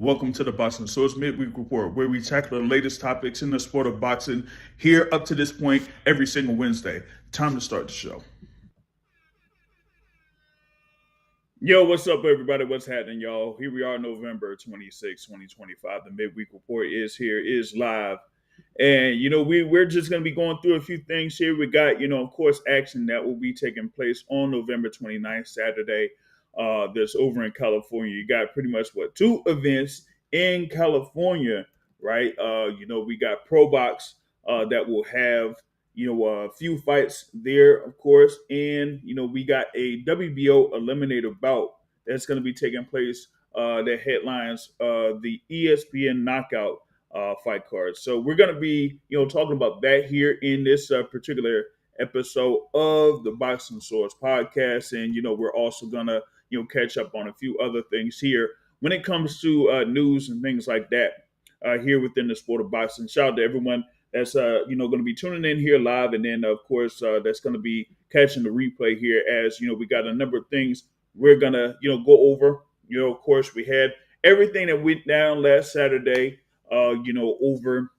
Welcome to the Boxing Source Midweek Report, where we tackle the latest topics in the sport of boxing here up to this point every single Wednesday. Time to start the show. Yo, what's up, everybody? What's happening, y'all? Here we are, November 26, 2025. The Midweek Report is here, is live. And, we're just going to be going through a few things here. We got, of course, action that will be taking place on November 29th, Saturday. That's over in California. You got pretty much, two events in California, right? We got ProBox that will have a few fights there, of course. And, we got a WBO eliminator bout that's going to be taking place that headlines the ESPN Knockout fight card. So we're going to be, talking about that here in this particular episode of the Boxing Source podcast. And, we're also going to, catch up on a few other things here when it comes to news and things like that here within the sport of boxing. Shout out to everyone that's going to be tuning in here live, and then of course that's going to be catching the replay here as we got a number of things we're gonna go over. Of course we had everything that went down last Saturday over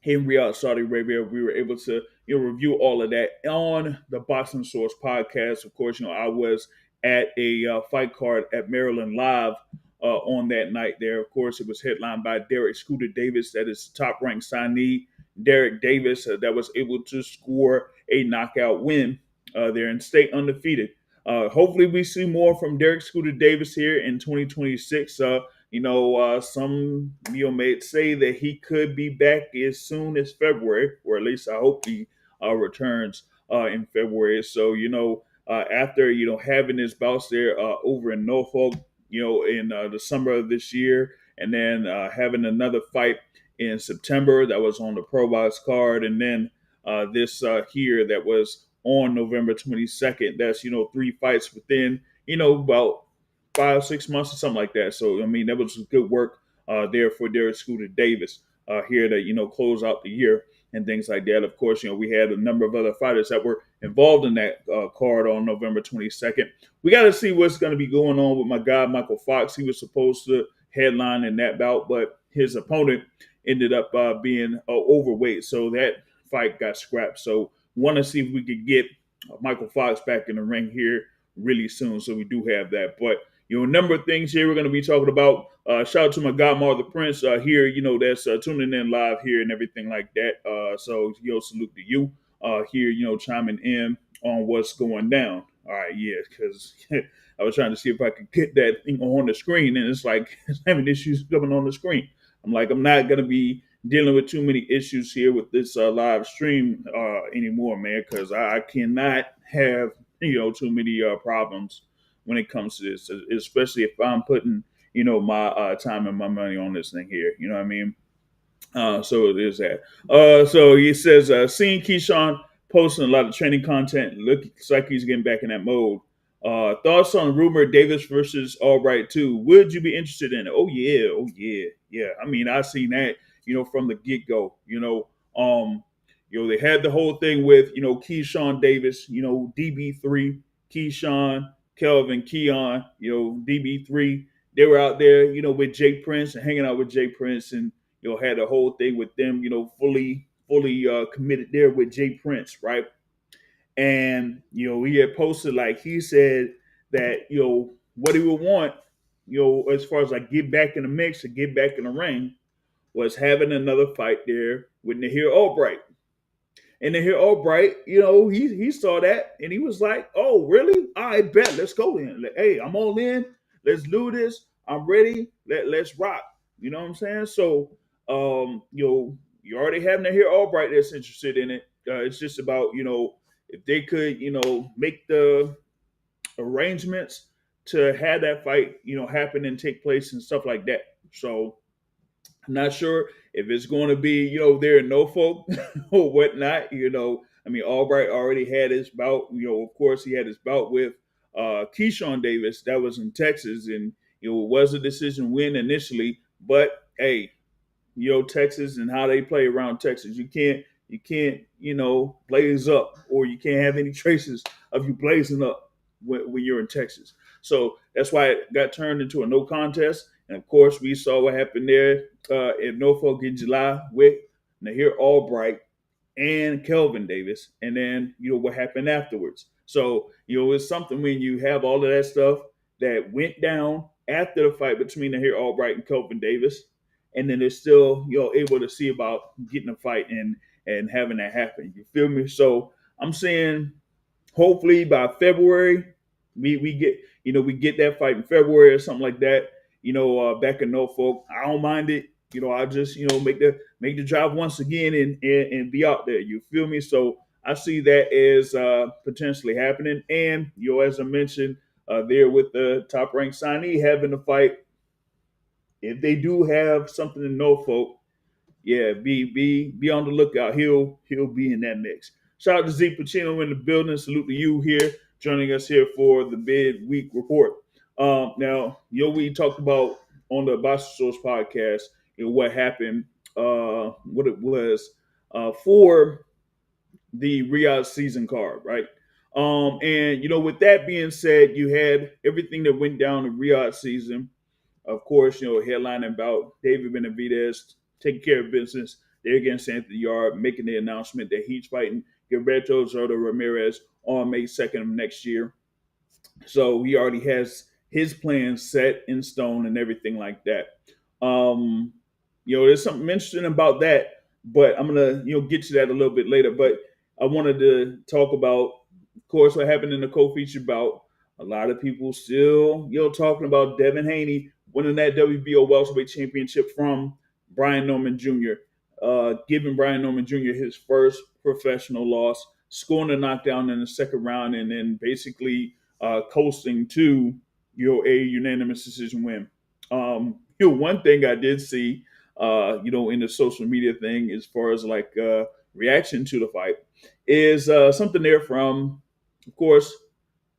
in Riyadh, Saudi Arabia. We were able to review all of that on the Boxing Source podcast. Of course, I was at a fight card at Maryland Live on that night there. Of course, it was headlined by Derek Scooter Davis, that is top-ranked signee Derek Davis, that was able to score a knockout win there and stay undefeated. Hopefully, we see more from Derek Scooter Davis here in 2026. Some may say that he could be back as soon as February, or at least I hope he returns in February. So, after having his bouts there over in Norfolk, in the summer of this year, and then having another fight in September that was on the ProBox card, and then this here that was on November 22nd. That's 3 fights within about 5-6 months or something like that. So that was good work there for Derek Scooter Davis here to close out the year and things like that. Of course, we had a number of other fighters that were involved in that card on November 22nd. We got to see what's going to be going on with my guy, Michael Fox. He was supposed to headline in that bout, but his opponent ended up being overweight. So that fight got scrapped. So want to see if we could get Michael Fox back in the ring here really soon. So we do have that. But, a number of things here we're going to be talking about. Shout out to my godmother, Prince, here, that's tuning in live here and everything like that. So, salute to you here, chiming in on what's going down. All right, yeah, because I was trying to see if I could get that thing on the screen, and it's like it's having issues coming on the screen. I'm like, I'm not going to be dealing with too many issues here with this live stream anymore, man, because I cannot have, too many problems when it comes to this, especially if I'm putting, my time and my money on this thing here. You know what I mean? So there's that. So he says, seeing Keyshawn posting a lot of training content, looks like he's getting back in that mode. Thoughts on rumor Davis versus Albright 2? Would you be interested in it? Oh yeah. I mean, I seen that, from the get go. They had the whole thing with Keyshawn Davis, DB3, Keyshawn, Kelvin, Keon, DB3. They were out there, with Jay Prince and hanging out with Jay Prince, and had the whole thing with them, fully committed there with Jay Prince, right? And he had posted, like, he said that what he would want, as far as like get back in the mix or get back in the ring, was having another fight there with Nahir Albright. And Nahir Albright, he saw that and he was like, "Oh, really? I bet. Let's go then. Hey, I'm all in. Let's do this. I'm ready. Let's rock." You know what I'm saying? So, you already have Nahir Albright that's interested in it. It's just about if they could make the arrangements to have that fight happen and take place and stuff like that. So I'm not sure if it's going to be there in Norfolk or whatnot. I mean, Albright already had his bout. Of course he had his bout with Keyshawn Davis. That was in Texas, and it was a decision win initially. But hey, Texas and how they play around Texas, you can't blaze up, or you can't have any traces of you blazing up when you're in Texas. So that's why it got turned into a no contest. And of course, we saw what happened there in Norfolk in July with Nahir Albright and Kelvin Davis, and then what happened afterwards. So it's something when you have all of that stuff that went down after the fight between Nahir Albright and Kelvin Davis, and then they're still able to see about getting a fight and having that happen. You feel me? So I'm saying hopefully by February we get we get that fight in February or something like that. Back in Norfolk, I don't mind it. I'll just make the drive once again and be out there. You feel me? So I see that as potentially happening. And as I mentioned, there with the top ranked signee having the fight, if they do have something in Norfolk, yeah, be on the lookout. He'll be in that mix. Shout out to Zeke Pacino in the building. Salute to you here, joining us here for the Midweek Report. Now, we talked about on the Boxer Source podcast, what happened, what it was for the Riyadh season card, right? And with that being said, you had everything that went down in Riyadh season. Of course, headlining about David Benavidez taking care of business there against Anthony Yard, making the announcement that he's fighting Gilberto Zordo Ramirez on May 2nd of next year. So he already has his plans set in stone and everything like that. There's something interesting about that, but I'm gonna get to that a little bit later. But I wanted to talk about, of course, what happened in the co-feature bout. A lot of people still talking about Devin Haney winning that WBO welterweight championship from Brian Norman Jr., giving Brian Norman Jr. his first professional loss, scoring a knockdown in the second round, and then basically coasting to a unanimous decision win. One thing I did see, in the social media thing, as far as like reaction to the fight, is something there from, of course,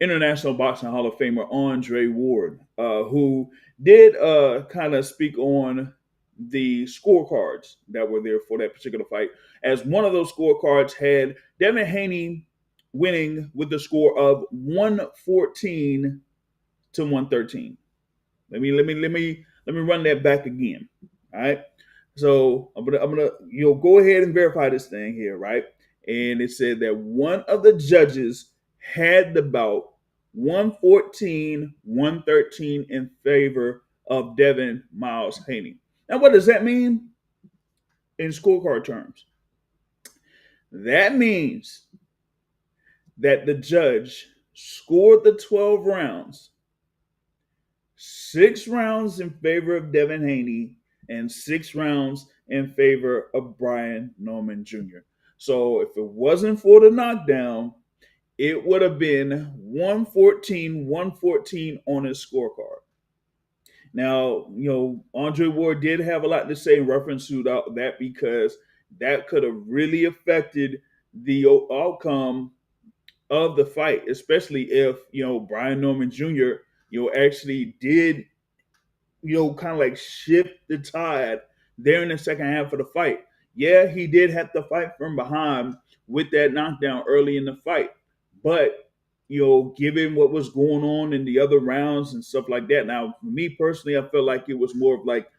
International Boxing Hall of Famer Andre Ward, who did kind of speak on the scorecards that were there for that particular fight. As one of those scorecards had Devin Haney winning with the score of 114 to 113. Let me run that back again. All right. So I'm gonna go ahead and verify this thing here, right? And it said that one of the judges had the bout 114, 113 in favor of Devin Miles Haney. Now, what does that mean in scorecard terms? That means that the judge scored the 12 rounds, 6 rounds in favor of Devin Haney and 6 rounds in favor of Brian Norman Jr. So if it wasn't for the knockdown, it would have been 114, 114 on his scorecard. Now, Andre Ward did have a lot to say in reference to that, because that could have really affected the outcome of the fight, especially if, Brian Norman Jr., actually did, kind of like shift the tide there in the second half of the fight. Yeah, he did have to fight from behind with that knockdown early in the fight. But, given what was going on in the other rounds and stuff like that. Now, for me personally, I felt like it was more of like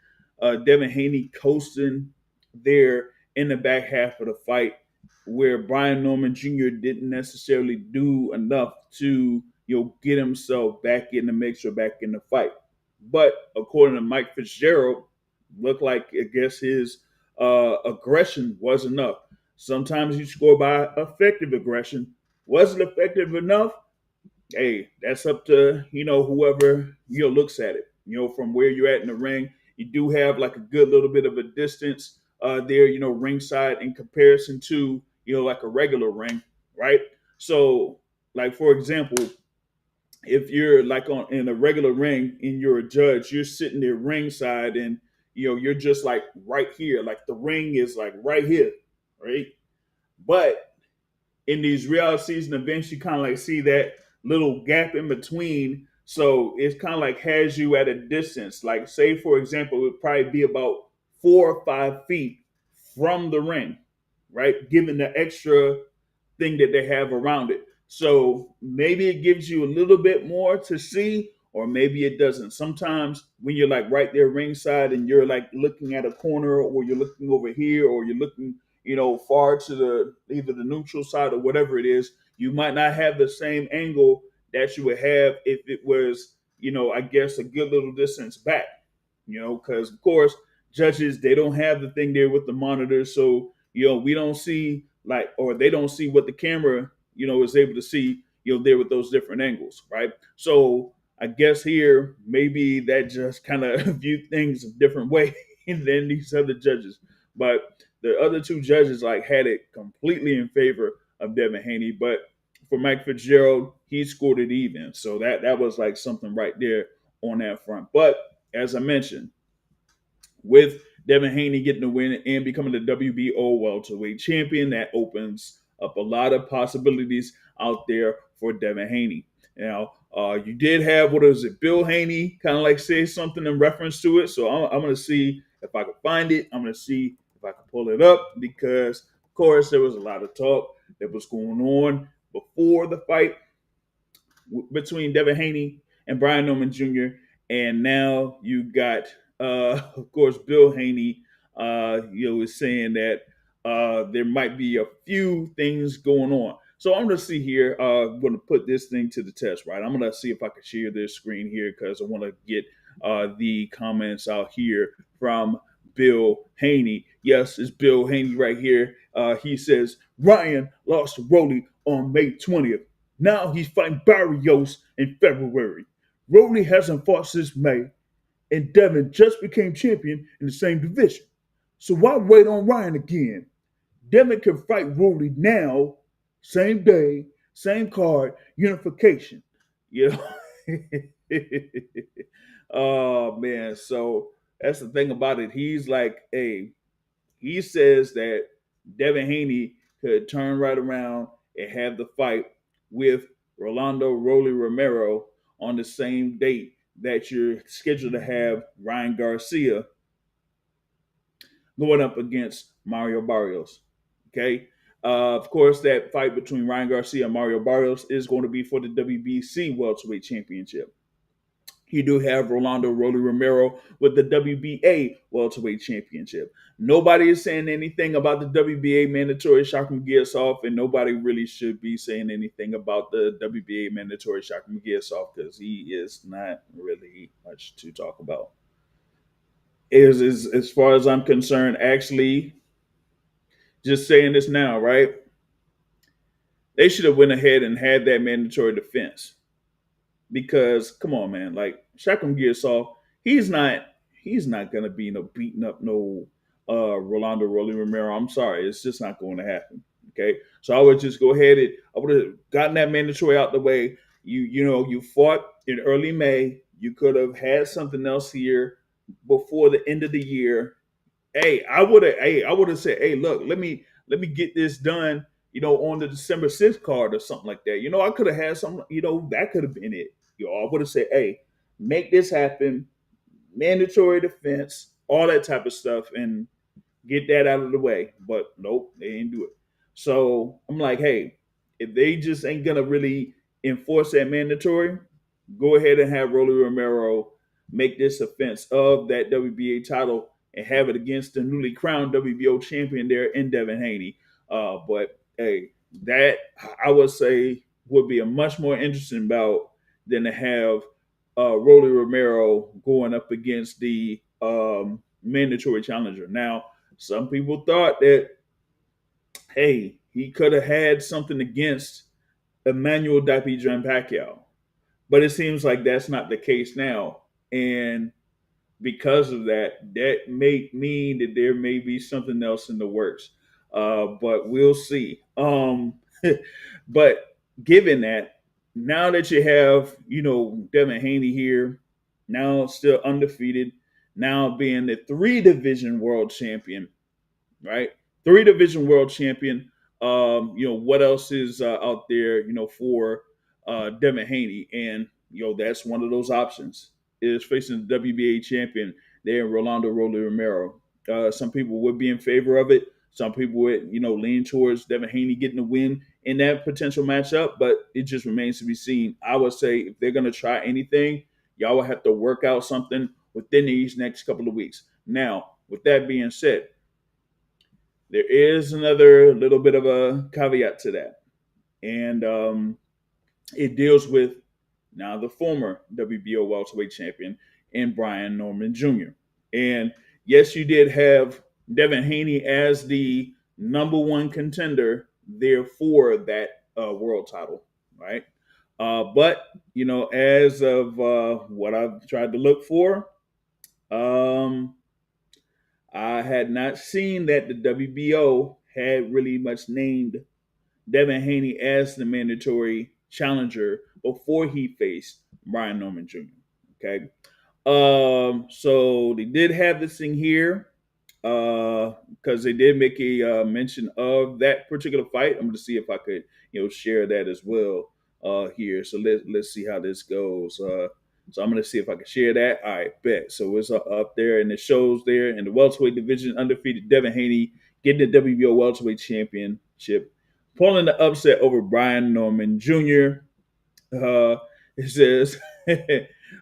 Devin Haney coasting there in the back half of the fight, where Brian Norman Jr. didn't necessarily do enough to, get himself back in the mix or back in the fight. But according to Mike Fitzgerald, looked like, I guess, his aggression was enough. Sometimes you score by effective aggression. Was it effective enough? Hey, that's up to, whoever, looks at it. From where you're at in the ring, you do have like a good little bit of a distance there, ringside in comparison to, like a regular ring, right? So, like, for example, if you're like in a regular ring and you're a judge, you're sitting there ringside and, you're just like right here, like the ring is like right here, right? But in these real season events, you kind of like see that little gap in between. So it's kind of like has you at a distance. Like, say, for example, it would probably be about 4 or 5 feet from the ring, right? Given the extra thing that they have around it. So maybe it gives you a little bit more to see, or maybe it doesn't. Sometimes when you're like right there ringside and you're like looking at a corner, or you're looking over here, or you're looking, far to the either the neutral side or whatever it is, you might not have the same angle that you would have if it was, I guess a good little distance back. Because of course judges, they don't have the thing there with the monitor, so we don't see like, or they don't see what the camera is able to see there with those different angles, right? So I guess here maybe that just kind of view things a different way than these other judges. But the other two judges like had it completely in favor of Devin Haney. But for Mike Fitzgerald, he scored it even. So that was like something right there on that front. But as I mentioned, with Devin Haney getting the win and becoming the WBO welterweight champion, that opens up a lot of possibilities out there for Devin Haney. Now, you did have, what is it, Bill Haney kind of like say something in reference to it. So I'm going to see if I can find it. I'm going to see if I can pull it up because, of course, there was a lot of talk that was going on before the fight between Devin Haney and Brian Norman Jr. And now you got, of course, Bill Haney, is saying that there might be a few things going on. So I'm going to see here. I'm going to put this thing to the test, right? I'm going to see if I can share this screen here because I want to get the comments out here from Bill Haney. Yes, it's Bill Haney right here. He says, Ryan lost to Rolly on May 20th. Now he's fighting Barrios in February. Rolly hasn't fought since May, and Devin just became champion in the same division. So why wait on Ryan again? Devin can fight Rolly now, same day, same card, unification. You know? Oh man, so that's the thing about it. He's like, hey, he says that Devin Haney could turn right around and have the fight with Rolando Romero on the same date that you're scheduled to have Ryan Garcia going up against Mario Barrios. Okay. Of course, that fight between Ryan Garcia and Mario Barrios is going to be for the WBC Welterweight Championship. You do have Rolando Romero with the WBA Welterweight Championship. Nobody is saying anything about the WBA mandatory Shaka McGearsoff, and nobody really should be saying anything about the WBA mandatory Shaka McGearsoff because he is not really much to talk about. Is as far as I'm concerned, actually, just saying this now, right? They should have went ahead and had that mandatory defense because come on, man, like Shaka Gearsoft, he's not gonna be no beating up no Rolando Romero. I'm sorry, it's just not going to happen. Okay, so I would just go ahead and I would have gotten that mandatory out the way. You fought in early May. You could have had something else here before the end of the year. I would have said, hey, look, let me get this done, on the December 6th card or something like that. I could have had some, that could have been it. I would have said, hey, make this happen, mandatory defense, all that type of stuff, and get that out of the way. But nope, they didn't do it. So I'm like, hey, if they just ain't gonna really enforce that mandatory, go ahead and have Rolly Romero make this offense of that WBA title and have it against the newly crowned WBO champion there in Devin Haney. But hey, that I would say would be a much more interesting bout than to have Rolly Romero going up against the mandatory challenger. Now, some people thought that, hey, he could have had something against Emmanuel Dapijan Pacquiao, but it seems like that's not the case now. And because of that, that may mean that there may be something else in the works. But we'll see. But given that, now that you have, Devin Haney here, now still undefeated, now being the three division world champion, right? Three division world champion. What else is out there, for Devin Haney? And, that's one of those options is facing the WBA champion there, Rolando Romero. Some people would be in favor of it. Some people would, lean towards Devin Haney getting the win in that potential matchup, but it just remains to be seen. I would say if they're going to try anything, Y'all will have to work out something within these next couple of weeks. Now, with that being said, there is another little bit of a caveat to that, and it deals with now the former WBO welterweight champion and Brian Norman Jr. And yes, you did have Devin Haney as the number one contender there for that world title, right? But as of what I've tried to look for, um, I had not seen that the WBO had really much named Devin Haney as the mandatory challenger before he faced Brian Norman Jr. Okay. So they did have this thing here because they did make a mention of that particular fight. I'm going to see if I could, share that as well here. So let's see how this goes. So I'm going to see if I can share that. All right, bet. So it's up there, and it shows there in the welterweight division, undefeated Devin Haney getting the WBO welterweight championship, pulling the upset over Brian Norman Jr. It says,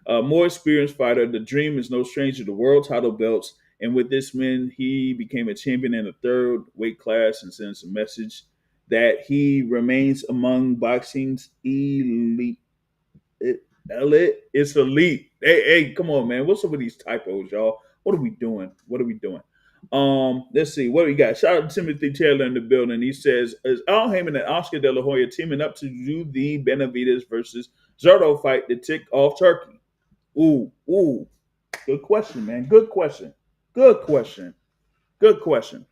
a more experienced fighter, the dream is no stranger to world title belts. And with this win, he became a champion in the third weight class and sends a message that he remains among boxing's elite. It's elite. Hey, come on, man. What's up with these typos, y'all? What are we doing? What are we doing? Let's see. What do we got? Shout out to Timothy Taylor in the building. He says, is Al Heyman and Oscar De La Hoya teaming up to do the Benavidez versus Zerto fight to tick off Turkey? Ooh. Good question, man. Good question. Good question. Good question.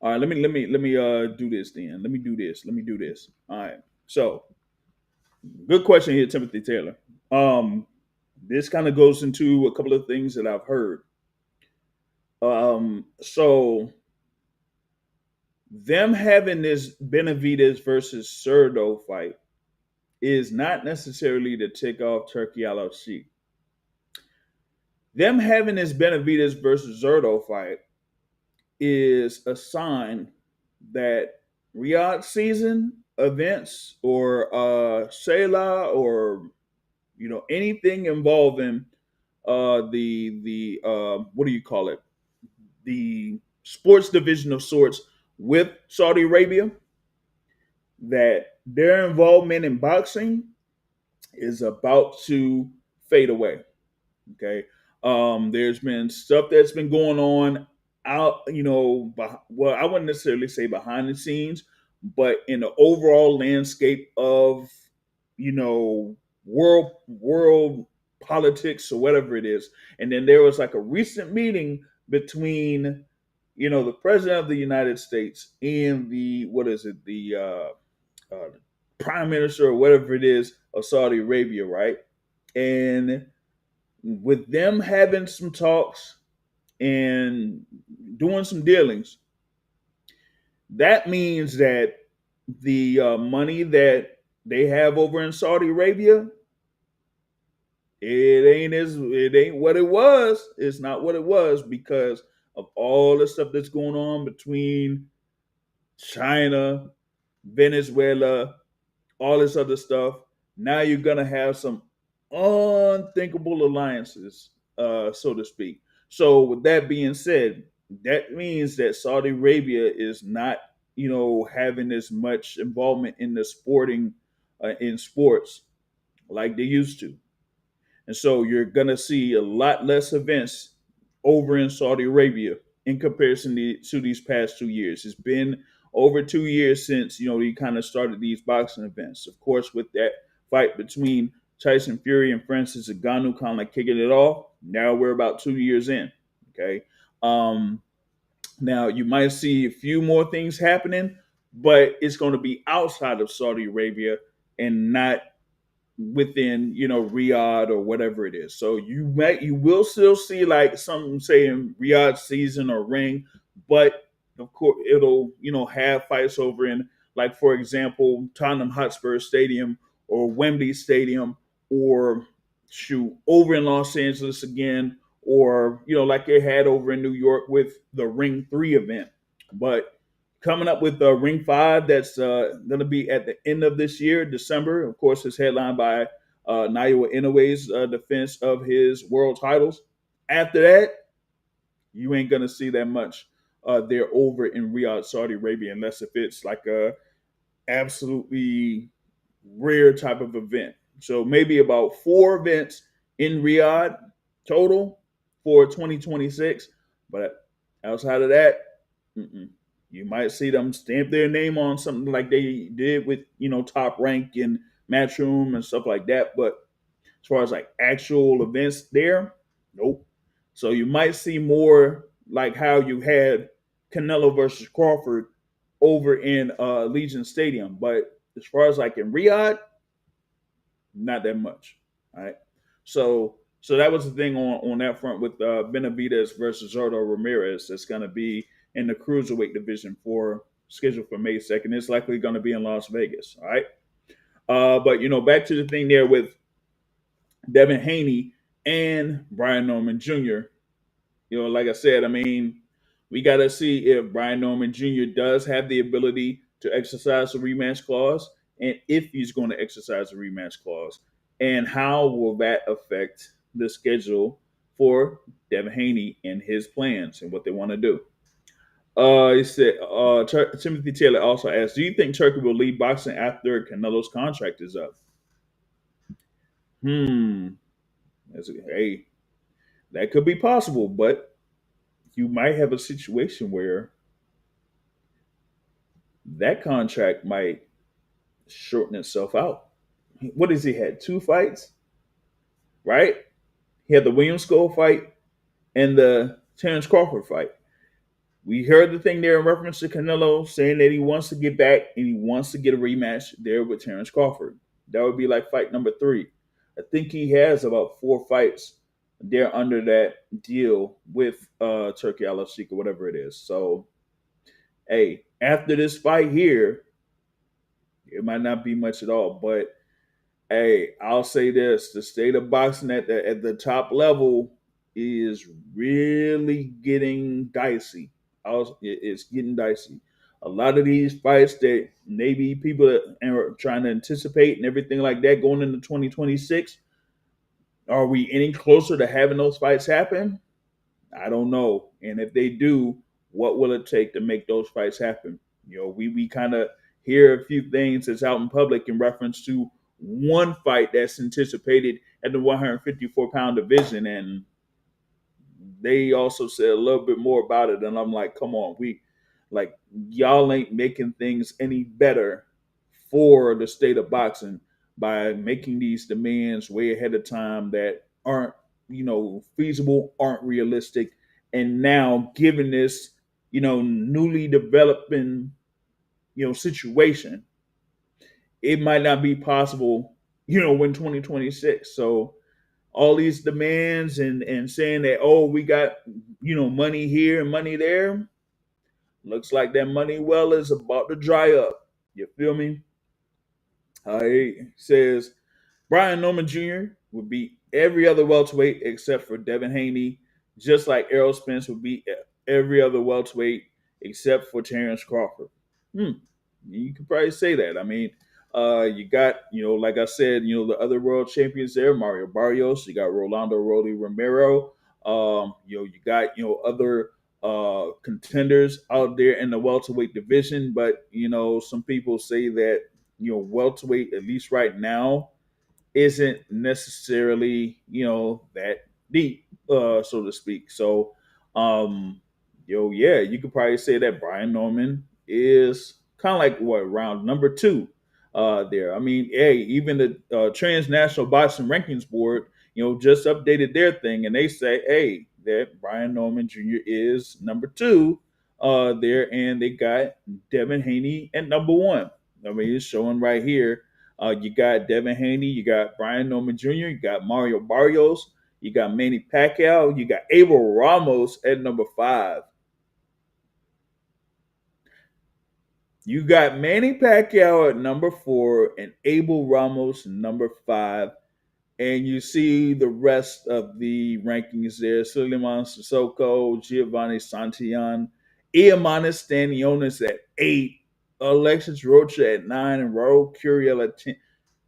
All right, let me do this then. Let me do this. All right. So, good question here, Timothy Taylor. This kind of goes into a couple of things that I've heard. So them having this Benavidez versus Cerdo fight is not necessarily to tick off Turkey LLC. Them having this Benavidez versus Zerto fight is a sign that Riyadh season events or Selah or anything involving the what do you call it, the sports division of sorts with Saudi Arabia, that their involvement in boxing is about to fade away. Okay. There's been stuff that's been going on out, well, I wouldn't necessarily say behind the scenes, but in the overall landscape of, world politics or whatever it is. And then there was like a recent meeting between, the president of the United States and the, what is it, the prime minister or whatever it is of Saudi Arabia, right? And with them having some talks and doing some dealings, that means that the money that they have over in Saudi Arabia, it ain't what it was. It's not what it was because of all the stuff that's going on between China, Venezuela, all this other stuff. Now you're gonna have some unthinkable alliances, so to speak. So with that being said, that means that Saudi Arabia is not, having as much involvement in the in sports like they used to. And so you're going to see a lot less events over in Saudi Arabia in comparison to these past 2 years. It's been over 2 years since, you kind of started these boxing events. Of course, with that fight between Tyson Fury and Francis Ngannou kind of like kicking it off. Now we're about 2 years in. Okay. Now you might see a few more things happening, but it's going to be outside of Saudi Arabia and not within Riyadh or whatever it is. So you will still see like something saying Riyadh season or ring, but of course it'll have fights over in, like, for example, Tottenham Hotspur Stadium or Wembley Stadium, or shoot over in Los Angeles again, or like they had over in New York with the Ring 3 event. But coming up with Ring 5, that's going to be at the end of this year, December. Of course, it's headlined by Naoya Inoue's defense of his world titles. After that, you ain't gonna see that much there over in Riyadh, Saudi Arabia, unless if it's like a absolutely rare type of event. So maybe about 4 events in Riyadh total for 2026. But outside of that, you might see them stamp their name on something like they did with Top Rank and Matchroom and stuff like that. But as far as like actual events there, nope. So you might see more like how you had Canelo versus Crawford over in Legion Stadium. But as far as like in Riyadh, not that much. All right. So that was the thing on that front with Benavidez versus Zordo Ramirez. That's going to be in the cruiserweight division for scheduled for May 2nd. It's likely going to be in Las Vegas. All right. But back to the thing there with Devin Haney and Brian Norman Jr. Like I said, I mean, we got to see if Brian Norman Jr. does have the ability to exercise the rematch clause and if he's going to exercise the rematch clause. And how will that affect the schedule for Devin Haney and his plans and what they want to do? He said, Timothy Taylor also asked, do you think Turkey will leave boxing after Canelo's contract is up? Hmm. Hey, that could be possible, but you might have a situation where that contract might shorten itself out. What has he had? 2 fights, right? He had the William Skull fight and the Terrence Crawford fight. We heard the thing there in reference to Canelo saying that he wants to get back and he wants to get a rematch there with Terrence Crawford. That would be like fight number 3. I think he has about 4 fights there under that deal with Turkey Al Sheikh or whatever it is. So, hey, after this fight here, it might not be much at all, but hey, I'll say this: the state of boxing at the top level is really getting dicey. It's getting dicey. A lot of these fights that maybe people that are trying to anticipate and everything like that going into 2026, are we any closer to having those fights happen? I don't know. And if they do, what will it take to make those fights happen? We kind of hear a few things that's out in public in reference to one fight that's anticipated at the 154-pound division, and they also said a little bit more about it. And I'm like, come on, y'all ain't making things any better for the state of boxing by making these demands way ahead of time that aren't feasible, aren't realistic, and now given this newly developing situation, it might not be possible in 2026. So all these demands and saying that, oh, we got money here and money there, looks like that money well is about to dry up. You feel me? He says Brian Norman Jr. would beat every other welterweight except for Devin Haney, just like Errol Spence would beat every other welterweight except for Terrence Crawford. You could probably say that. I mean, you got, like I said, the other world champions there, Mario Barrios. You got Rolando Romero. You got, other contenders out there in the welterweight division. But, some people say that, welterweight, at least right now, isn't necessarily that deep, so to speak. So, yeah, you could probably say that Brian Norman is kind of like what round number 2 there. I mean, hey, even the Transnational Boxing Rankings Board, just updated their thing, and they say, hey, that Brian Norman Jr. is number 2 there, and they got Devin Haney at number 1. I mean, it's showing right here. You got Devin Haney, you got Brian Norman Jr., you got Mario Barrios, you got Manny Pacquiao, you got Abel Ramos at number 5. You got Manny Pacquiao at number 4 and Abel Ramos number 5. And you see the rest of the rankings there. Suleiman Sissoko, Giovanni Santillan, Iamanis Stanionis at 8, Alexis Rocha at 9, and Raul Curiel at 10.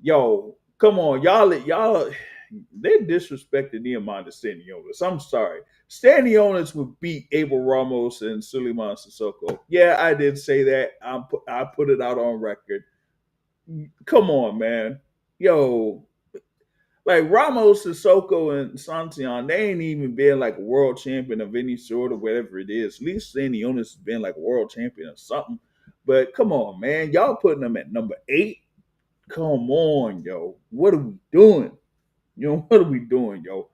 Yo, Come on, y'all, they disrespected Nehemiah Stanionis. I'm sorry. Stanionis would beat Abel Ramos and Suleiman Sissoko. Yeah, I did say that. I put it out on record. Come on, man. Yo, like Ramos, Sissoko, and Santion, they ain't even been like a world champion of any sort or whatever it is. At least Stanionis has been like a world champion or something. But come on, man. Y'all putting them at number 8? Come on, yo. What are we doing? You know, what are we doing, yo?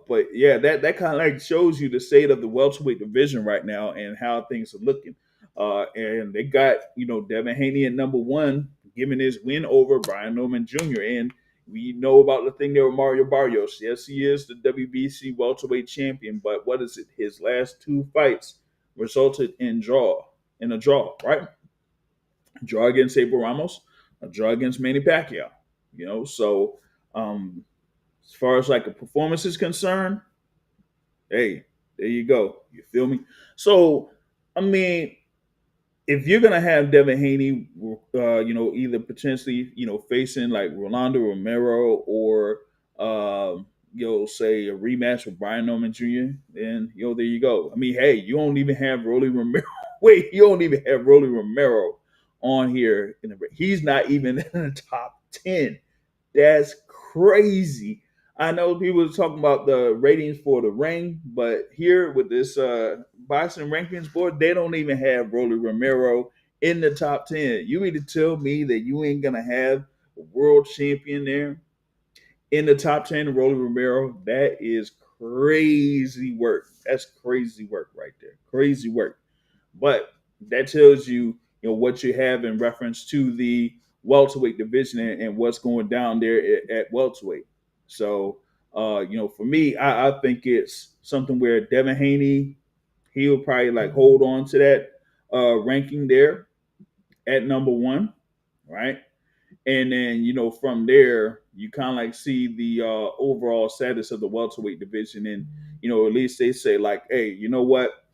But yeah, that kind of like shows you the state of the welterweight division right now and how things are looking. And they got, Devin Haney at number 1, giving his win over Brian Norman Jr. And we know about the thing there with Mario Barrios. Yes, he is the WBC welterweight champion, but what is it? His last 2 fights resulted in a draw, right? Draw against Abel Ramos, a draw against Manny Pacquiao. So as far as like a performance is concerned, hey, there you go. You feel me? So, I mean, if you're gonna have Devin Haney, either potentially, facing like Rolando Romero or, say a rematch with Brian Norman Jr., then there you go. I mean, hey, you don't even have Rolly Romero. Wait, you don't even have Rolly Romero on here. He's not even in the top 10. That's crazy. I know people are talking about the ratings for the ring, but here with this boxing rankings board, they don't even have Rolly Romero in the top 10. You mean to tell me that you ain't gonna have a world champion there in the top 10, Rolly Romero? That is crazy work. That's crazy work right there. Crazy work. But that tells you, what you have in reference to the welterweight division and what's going down there at welterweight. So, for me, I think it's something where Devin Haney, he'll probably like hold on to that ranking there at number 1, right? And then, from there, you kind of like see the overall status of the welterweight division. And, at least they say like, hey, you know what?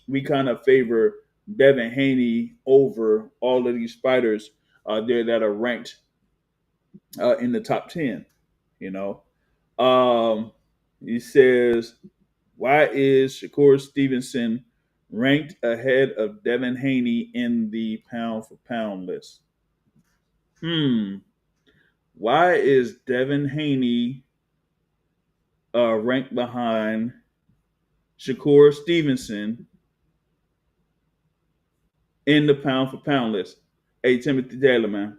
We kind of favor Devin Haney over all of these fighters there that are ranked in the top 10. You know, he says, why is Shakur Stevenson ranked ahead of Devin Haney in the pound for pound list? Why is Devin Haney ranked behind Shakur Stevenson in the pound for pound list? Hey, Timothy Taylor, man,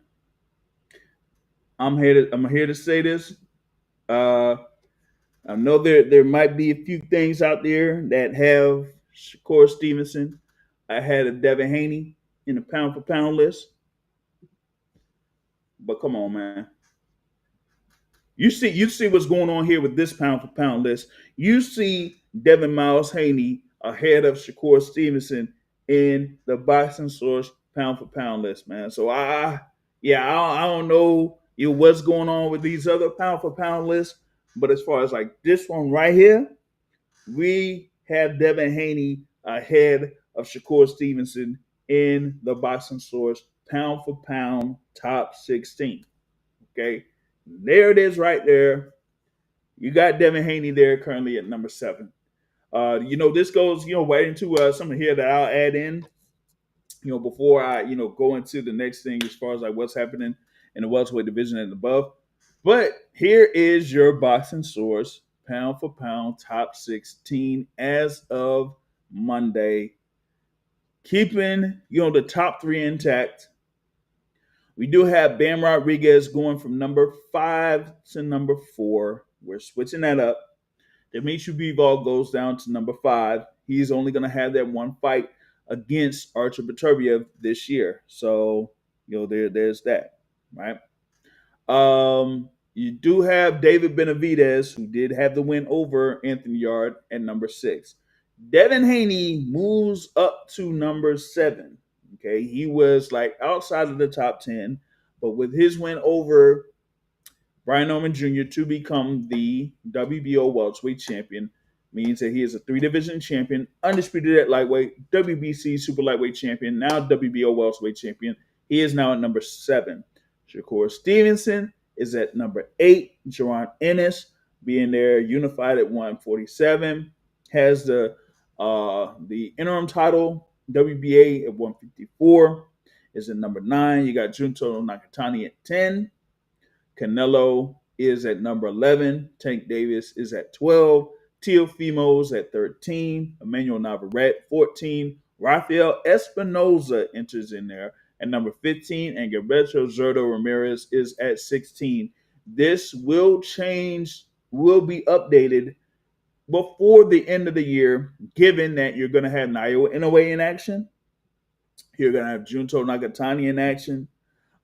I'm here to say this. Uh, I know there might be a few things out there that have Shakur Stevenson ahead of Devin Haney in the pound for pound list, but come on, man. You see what's going on here with this pound for pound list. You see Devin Miles Haney ahead of Shakur Stevenson in the boxing source pound for pound list, man. So I don't know what's going on with these other pound for pound lists, but as far as like this one right here, we have Devin Haney ahead of Shakur Stevenson in the boxing source pound for pound top 16. Okay, there it is right there. You got Devin Haney there currently at number 7. This goes, right into something here that I'll add in, before I, go into the next thing as far as like what's happening in the welterweight division and above. But here is your boxing source pound for pound top 16 as of Monday, keeping, the top 3 intact. We do have Bam Rodriguez going from number 5 to number 4. We're switching that up. Dimitri Bivol goes down to number 5. He's only going to have that one fight against Artur Beterbiev this year. So, there's that, right? You do have David Benavidez, who did have the win over Anthony Yard at number 6. Devin Haney moves up to number 7. Okay, he was like outside of the top 10, but with his win over Brian Norman Jr. to become the WBO welterweight champion means that he is a 3-division champion, undisputed at lightweight, WBC super lightweight champion, now WBO welterweight champion. He is now at number 7. Shakur Stevenson is at number 8. Jaron Ennis being there, unified at 147, has the interim title. WBA at 154 is at number 9. You got Junto Nakatani at 10. Canelo is at number 11. Tank Davis is at 12. Teofimo's at 13. Emmanuel Navarrete, 14. Rafael Espinoza enters in there at number 15. And Gilberto Zurdo Ramirez is at 16. This will change, will be updated before the end of the year, given that you're going to have Naoya Inoue in action. You're going to have Junto Nakatani in action.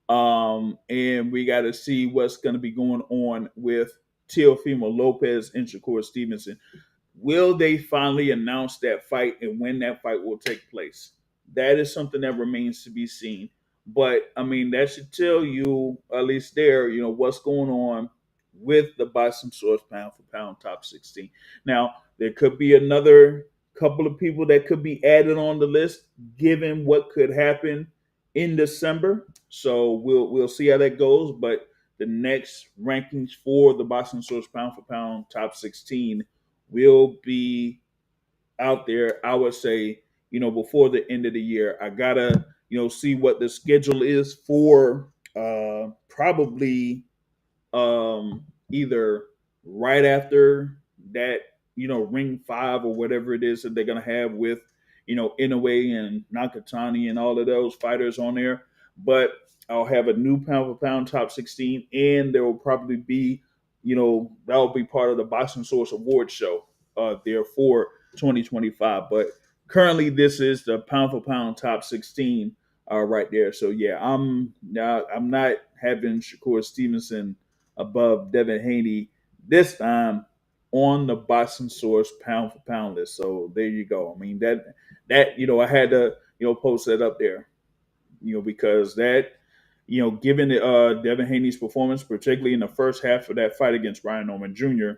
And we got to see what's going to be going on with Teofimo Lopez and Shakur Stevenson. Will they finally announce that fight and when that fight will take place? That is something that remains to be seen. But I mean, that should tell you, at least there, what's going on with the Bison Source pound for pound top 16. Now, there could be another couple of people that could be added on the list, given what could happen in December. So we'll see how that goes. But the next rankings for the Boston Source pound for pound top 16 will be out there, I would say, before the end of the year. I gotta, see what the schedule is for probably either right after that, ring 5 or whatever it is that they're gonna have with, Inoue and Nakatani and all of those fighters on there. But I'll have a new pound for pound top 16, and there will probably be, that'll be part of the Boston Source Award show there for 2025. But currently, this is the pound for pound top 16 right there. So yeah, I'm not having Shakur Stevenson above Devin Haney this time on the Boston Source pound for pound list. So there you go. I mean that I had to post that up there, because that given Devin Haney's performance, particularly in the first half of that fight against Brian Norman Jr.,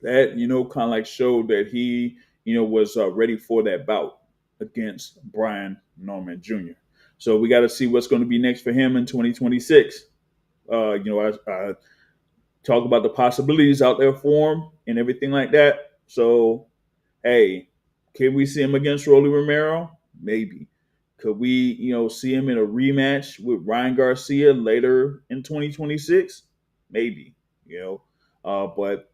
that kind of like showed that he was ready for that bout against Brian Norman Jr. So we got to see what's going to be next for him in 2026. I talk about the possibilities out there for him and everything like that. So, hey, can we see him against Rolando Romero? Maybe. Could we, see him in a rematch with Ryan Garcia later in 2026? Maybe. But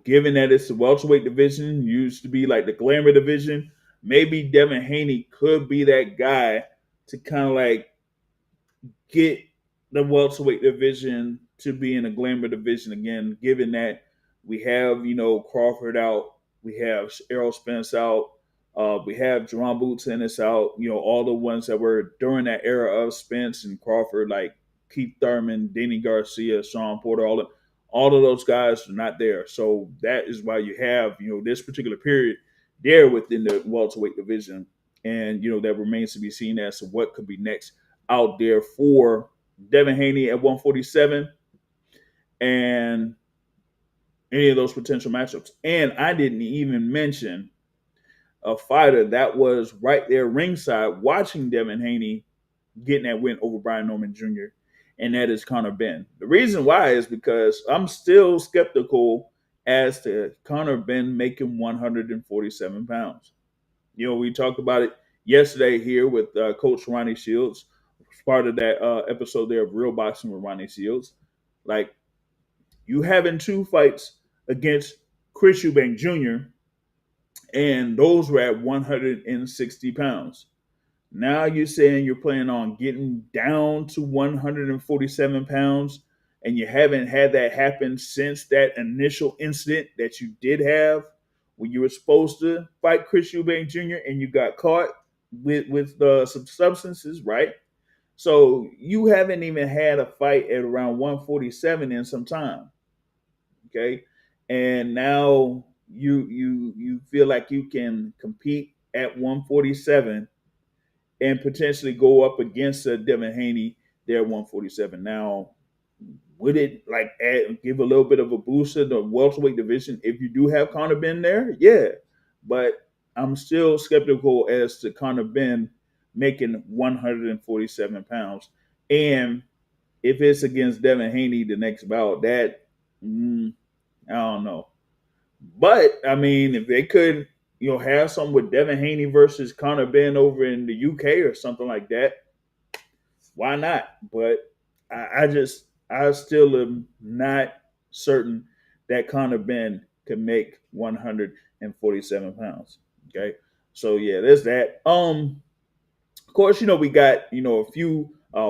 given that it's the welterweight division, used to be like the glamour division, maybe Devin Haney could be that guy to kind of like get the welterweight division to be in a glamour division again, given that we have, Crawford out, we have Errol Spence out, we have Jerome Boots Ennis out, all the ones that were during that era of Spence and Crawford, like Keith Thurman, Danny Garcia, Sean Porter, all of those guys are not there. So that is why you have, this particular period there within the welterweight division. And, that remains to be seen as to what could be next out there for Devin Haney at 147 and any of those potential matchups. And I didn't even mention a fighter that was right there ringside watching Devin Haney getting that win over Brian Norman Jr., and that is Conor Benn. The reason why is because I'm still skeptical as to Conor Benn making 147 pounds. We talked about it yesterday here with Coach Ronnie Shields, part of that episode there of Real Boxing with Ronnie Shields. Like, you having 2 fights against Chris Eubank Jr., and those were at 160 pounds. Now you're saying you're planning on getting down to 147 pounds, and you haven't had that happen since that initial incident that you did have when you were supposed to fight Chris Eubank Jr. and you got caught with some substances, right? So you haven't even had a fight at around 147 in some time, okay? And now you feel like you can compete at 147 and potentially go up against Devin Haney there at 147. Now, would it like give a little bit of a boost to the welterweight division if you do have Conor Benn there? Yeah, but I'm still skeptical as to Conor Benn making 147 pounds. And if it's against Devin Haney the next bout, that I don't know. But I mean, if they could, have something with Devin Haney versus Conor Ben over in the UK or something like that, why not? But I still am not certain that Conor Ben can make 147 pounds. Okay, so yeah, there's that. Of course, we got a few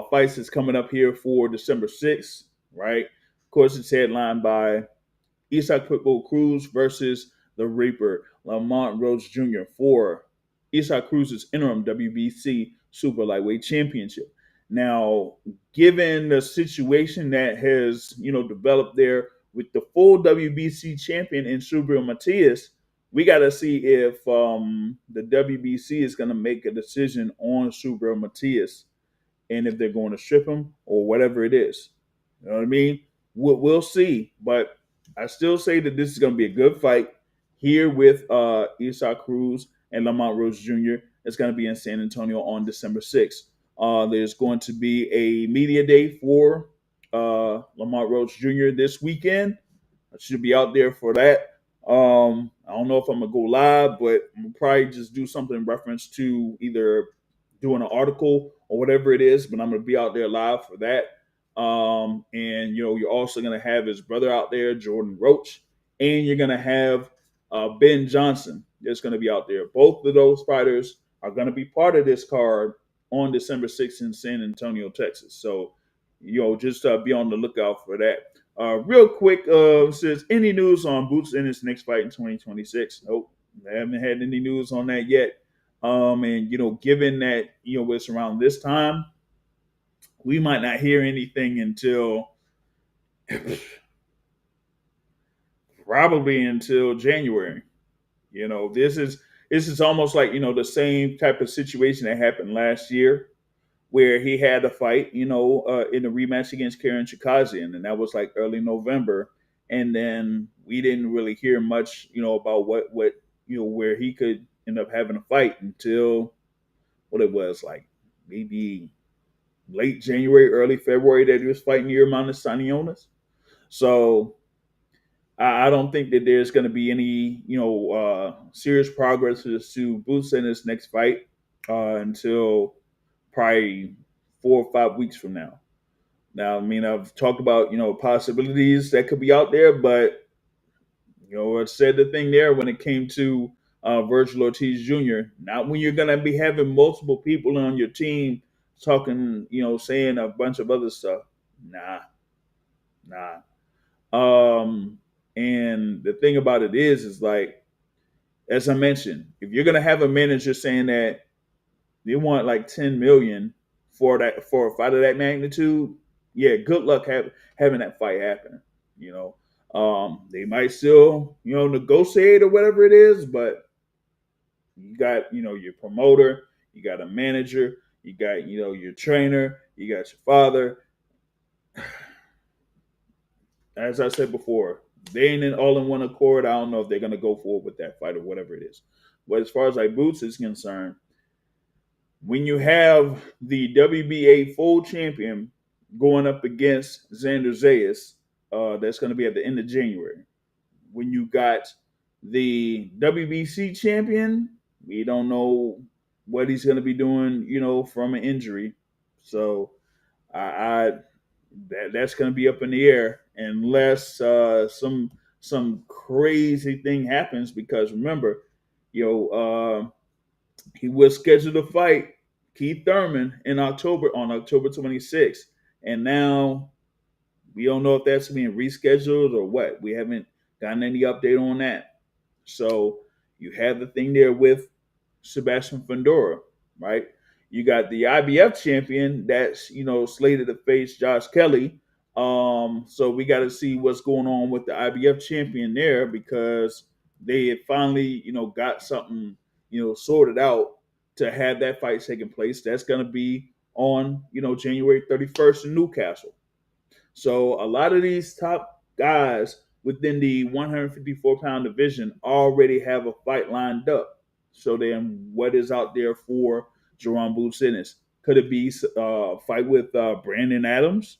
fights that's coming up here for December 6th, right? Of course, it's headlined by Isaac Pitbull Cruz versus the Reaper, Lamont Rhodes Jr. for Isaac Cruz's interim WBC Super Lightweight Championship. Now, given the situation that has developed there with the full WBC champion in Subriel Matias, we got to see if the WBC is going to make a decision on Subriel Matias and if they're going to strip him or whatever it is. You know what I mean? We'll see, but I still say that this is going to be a good fight here with Isaac Cruz and Lamont Rose Jr. It's going to be in San Antonio on December 6th. There's going to be a media day for Lamont Rose Jr. this weekend. I should be out there for that. I don't know if I'm gonna go live, but I'm gonna probably just do something in reference to either doing an article or whatever it is. But I'm gonna be out there live for that. And you're also gonna have his brother out there, Jordan Roach, and you're gonna have Ben Johnson that's gonna be out there. Both of those fighters are gonna be part of this card on December 6th in San Antonio, Texas. So, just be on the lookout for that. Real quick, says any news on Boots in his next fight in 2026? Nope, I haven't had any news on that yet. And given that it's around this time, we might not hear anything until probably until January. This is almost like the same type of situation that happened last year where he had a fight, in the rematch against Karen Chikazian, and that was like early November, and then we didn't really hear much, about what where he could end up having a fight until what it was like maybe late January, early February that he was fighting Yermanis Sanionis. So I don't think that there's going to be any, serious progress to Boots in his next fight until probably 4 or 5 weeks from now. Now, I mean, I've talked about possibilities that could be out there, but I said the thing there when it came to Virgil Ortiz Jr. Not when you're gonna be having multiple people on your team talking, saying a bunch of other stuff. Nah, nah. And the thing about it is like, as I mentioned, if you're gonna have a manager saying that they want like 10 million for a fight of that magnitude, yeah, good luck having that fight happen. You they might still negotiate or whatever it is, but you got your promoter, you got a manager, you got your trainer, you got your father. As I said before, they ain't all in one accord. I don't know if they're gonna go forward with that fight or whatever it is. But as far as like Boots is concerned, when you have the WBA full champion going up against Xander Zayas, that's going to be at the end of January. When you got the WBC champion, we don't know what he's going to be doing, from an injury. So I that's going to be up in the air unless some crazy thing happens. Because remember, he was scheduled to fight Keith Thurman on October 26th, and now we don't know if that's being rescheduled or what. We haven't gotten any update on that. So you have the thing there with Sebastian Fundora, right? You got the IBF champion that's slated to face Josh Kelly. So we got to see what's going on with the IBF champion there, because they had finally got something sorted out to have that fight taking place. That's going to be on January 31st in Newcastle. So a lot of these top guys within the 154-pound division already have a fight lined up. So then, what is out there for Jerome Boots Ennis? Could it be a fight with Brandon Adams?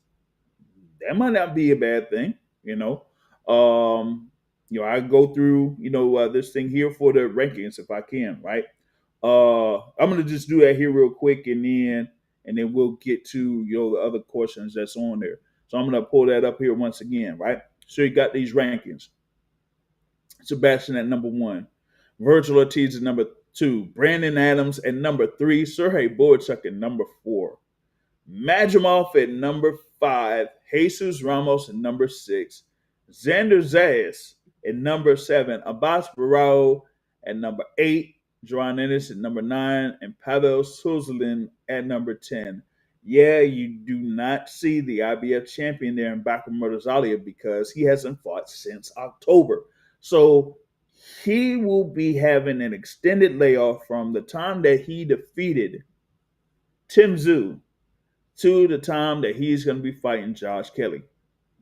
That might not be a bad thing, you know. Um, I go through, this thing here for the rankings if I can, right? I'm gonna just do that here real quick, and then we'll get to the other questions that's on there. So I'm gonna pull that up here once again, right? So you got these rankings. Sebastian at number one, Virgil Ortiz at number two, Brandon Adams at number three, Sergey Boychuk at number four, Majimov at number five, Jesus Ramos at number six, Xander Zayas at number seven, Abbas Barao at number eight, Joan Ennis at number nine, and Pavel Suzlin at number 10. Yeah, you do not see the IBF champion there in Bakr Murtazalia because he hasn't fought since October. So he will be having an extended layoff from the time that he defeated Tim Tszyu to the time that he's going to be fighting Josh Kelly.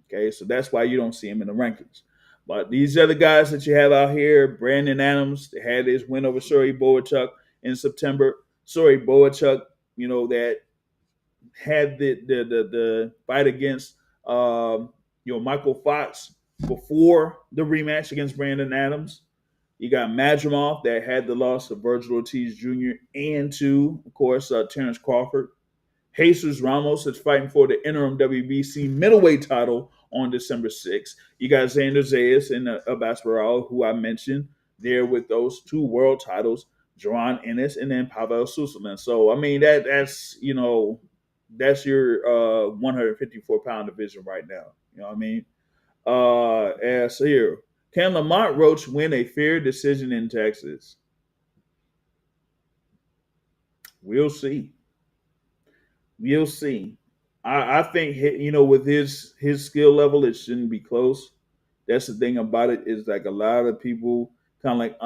Okay, so that's why you don't see him in the rankings. But these other guys that you have out here, Brandon Adams, they had his win over Suri Boachuk in September. Suri Boachuk, that had the fight against Michael Fox before the rematch against Brandon Adams. You got Madrimov that had the loss to Virgil Ortiz Jr. and to, of course, Terrence Crawford. Jesus Ramos is fighting for the interim WBC middleweight title on December 6th. You got Xander Zayas and Abbas Barao, who I mentioned there with those two world titles, Joan Ennis and then Pavel Suslin. So, I mean, that's your 154-pound division right now. You know what I mean? As here, can Lamont Roach win a fair decision in Texas? We'll see. We'll see. I think with his skill level, it shouldn't be close. That's the thing about it is like a lot of people kind of like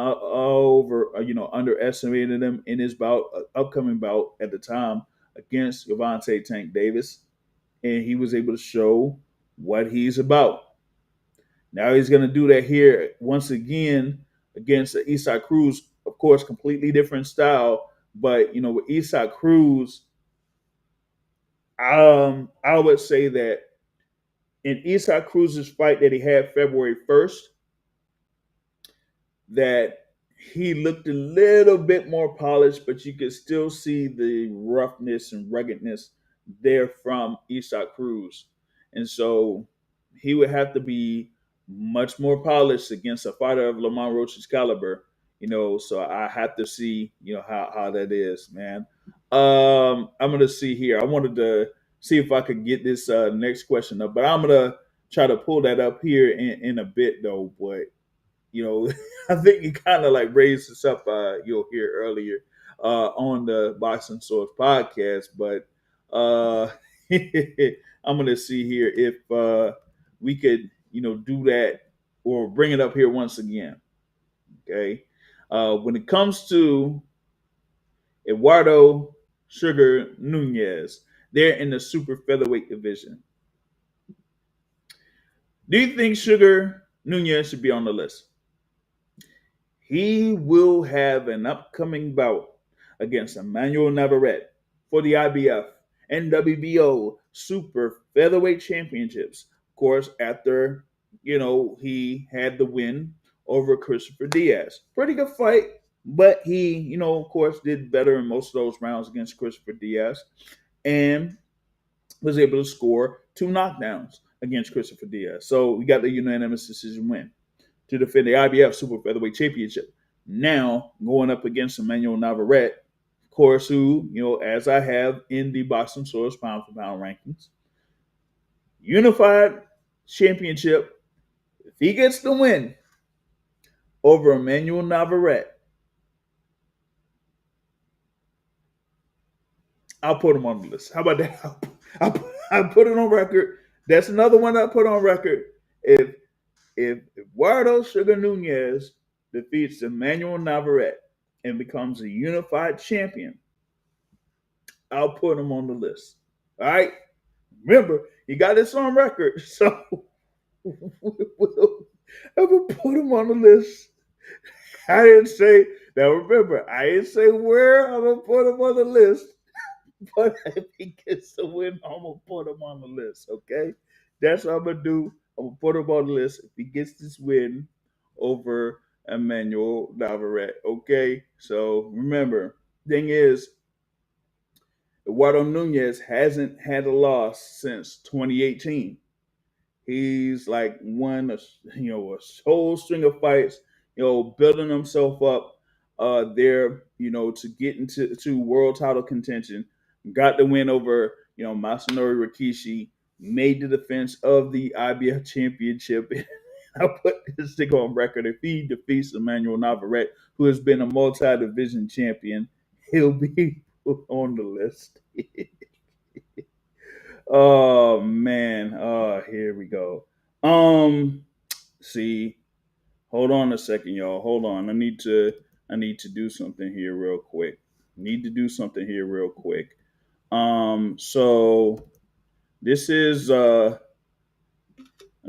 underestimated him in his upcoming bout at the time against Gervonta Tank Davis, and he was able to show what he's about. Now he's going to do that here once again against Isaac Cruz. Of course, completely different style, but with Isaac Cruz, I would say that in Isaac Cruz's fight that he had February 1st, that he looked a little bit more polished, but you could still see the roughness and ruggedness there from Isaac Cruz. And so he would have to be much more polished against a fighter of Lamont Roach's caliber, so I have to see, how that is, man. I'm gonna see here. I wanted to see if I could get this next question up, but I'm gonna try to pull that up here in a bit though. But I think you kind of like raised this up. You'll hear earlier on the Boxing Source podcast, but I'm gonna see here if we could, do that or bring it up here once again. Okay, when it comes to Eduardo Sugar Nunez, they're in the super featherweight division. Do you think Sugar Nunez should be on the list? He will have an upcoming bout against Emmanuel Navarrete for the IBF and WBO Super Featherweight Championships. Of course, after he had the win over Christopher Diaz. Pretty good fight, but he, of course, did better in most of those rounds against Christopher Diaz and was able to score 2 knockdowns against Christopher Diaz. So we got the unanimous decision win to defend the IBF Super Featherweight Championship. Now going up against Emmanuel Navarrete, of course, who, as I have in the Boxing Source pound for pound rankings, unified championship. If he gets the win over Emmanuel Navarrete, I'll put him on the list. How about that? I'll put it on record. That's another one I put on record. If Eduardo Sugar Nunez defeats Emmanuel Navarrete and becomes a unified champion, I'll put him on the list. All right? Remember, he got this on record, so I will put him on the list. I didn't say, now remember, I didn't say where I'm going to put him on the list, but if he gets the win, I'm going to put him on the list, okay? That's what I'm gonna do. I'm gonna put him on the list if he gets this win over Emmanuel Navarrete. Okay, so remember, thing is, Eduardo Nunez hasn't had a loss since 2018. He's like won a whole string of fights, building himself up there, to get into world title contention. Got the win over, Masanori Rikishi, made the defense of the IBF championship. I put this thing on record. If he defeats Emmanuel Navarrete, who has been a multi-division champion, he'll be on the list. Oh man. Oh, here we go. Um, see, hold on a second, y'all. Hold on. I need to do something here real quick. Need to do something here real quick. So this is I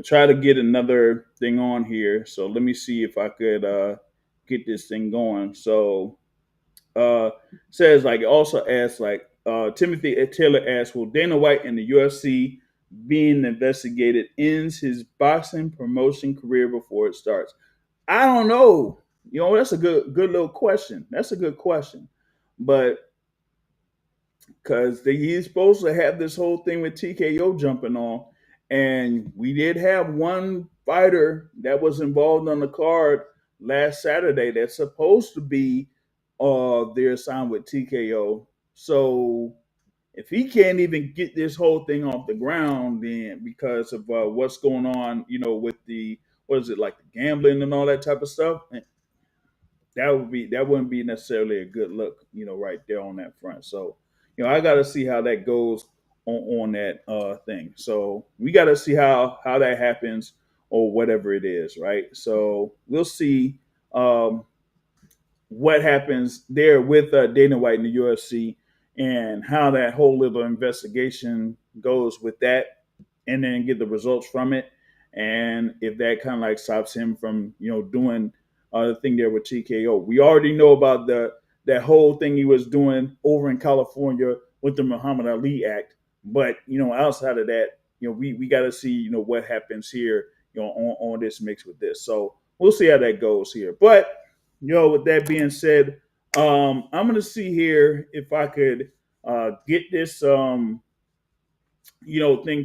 try to get another thing on here. So let me see if I could get this thing going. So uh, says like it also asks like Timothy Taylor asks, will Dana White and the UFC being investigated ends his boxing promotion career before it starts? I don't know. That's a good little question. That's a good question, but because he's supposed to have this whole thing with TKO jumping on, and we did have one fighter that was involved on the card last Saturday that's supposed to be they're signed with TKO. So if he can't even get this whole thing off the ground, then because of what's going on, with the what is it like the gambling and all that type of stuff, that wouldn't be necessarily a good look, right there on that front. So, I got to see how that goes on that thing. So we got to see how that happens or whatever it is, right? So we'll see. What happens there with Dana White and the UFC and how that whole little investigation goes with that, and then get the results from it. And if that kind of like stops him from doing the thing there with TKO, we already know about the that whole thing he was doing over in California with the Muhammad Ali Act. But outside of that, we got to see what happens here, on this mix with this. So we'll see how that goes here. But with that being said, I'm gonna see here if I could get this thing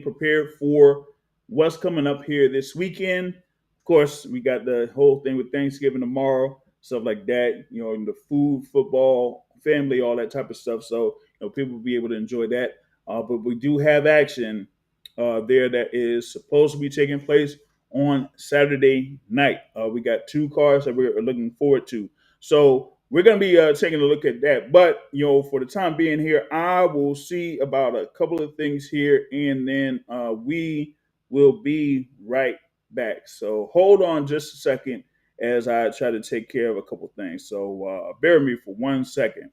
prepared for what's coming up here this weekend. Of course, we got the whole thing with Thanksgiving tomorrow, stuff like that. And the food, football, family, all that type of stuff. So people will be able to enjoy that. But we do have action there that is supposed to be taking place on Saturday night. We got two cars that we're looking forward to. So we're going to be taking a look at that. But, for the time being here, I will see about a couple of things here, and then we will be right back. So hold on just a second as I try to take care of a couple things. So bear with me for 1 second.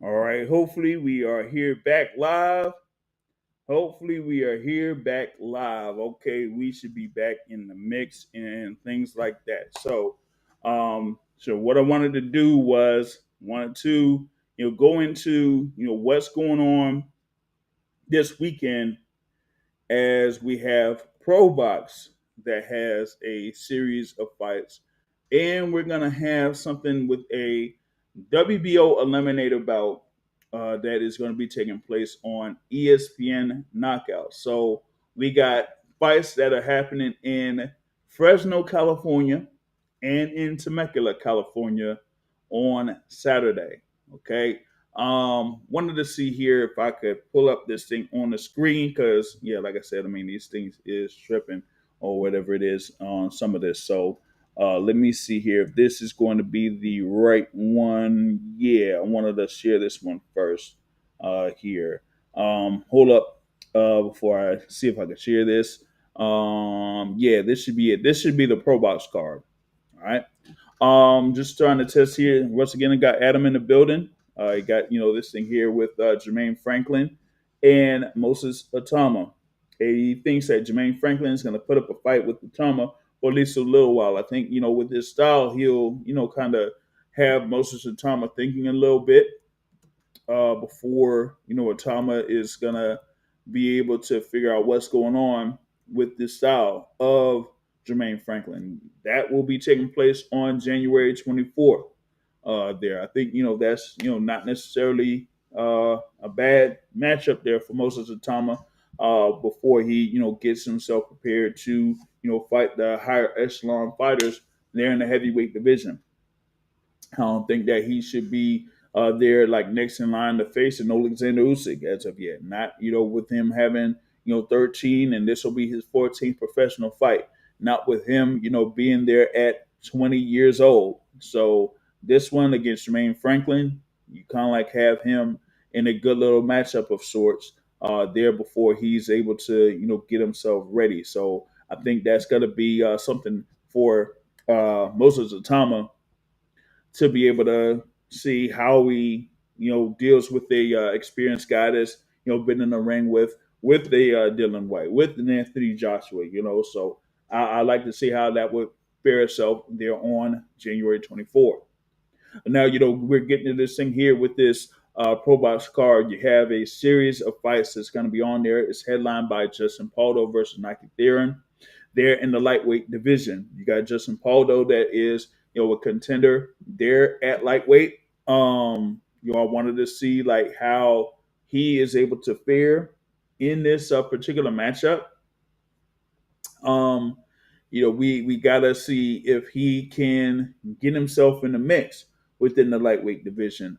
All right. Hopefully, we are here back live. Hopefully, we are here back live. Okay, we should be back in the mix and things like that. So what I wanted to do was wanted to go into what's going on this weekend, as we have ProBox that has a series of fights, and we're gonna have something with a WBO eliminator bout that is going to be taking place on ESPN Knockout. So we got fights that are happening in Fresno, California, and in Temecula, California, on Saturday. Okay. Wanted to see here if I could pull up this thing on the screen because, yeah, like I said, I mean, these things is tripping or whatever it is on some of this. So let me see here if this is going to be the right one. Yeah, I wanted to share this one first hold up before I see if I can share this. Yeah, this should be it. This should be the Pro Box card. All right. Just trying to test here. Once again, I got Adam in the building. I got this thing here with Jermaine Franklin and Moses Atama. He thinks that Jermaine Franklin is going to put up a fight with Atama for at least a little while. I think with his style, he'll kind of have Moses Atama thinking a little bit before Atama is gonna be able to figure out what's going on with the style of Jermaine Franklin. That will be taking place on January 24th. There, I think that's not necessarily a bad matchup there for Moses Atama before he gets himself prepared to fight the higher echelon fighters there in the heavyweight division. I don't think that he should be there like next in line to face an Alexander Usyk as of yet. Not with him having 13 and this will be his 14th professional fight. Not with him being there at 20 years old. So this one against Jermaine Franklin, you kind of like have him in a good little matchup of sorts there before he's able to get himself ready. So I think that's going to be something for Moses Atama to be able to see how he deals with the experienced guy that's been in the ring with the Dylan White, with the Anthony Joshua. So I like to see how that would fare itself there on January 24th. Now we're getting to this thing here with this Pro Box card. You have a series of fights that's going to be on there. It's headlined by Justin Paldo versus Nike Theron. They're in the lightweight division. You got Justin Paldo that is a contender there at lightweight. I wanted to see like how he is able to fare in this particular matchup. We gotta see if he can get himself in the mix within the lightweight division.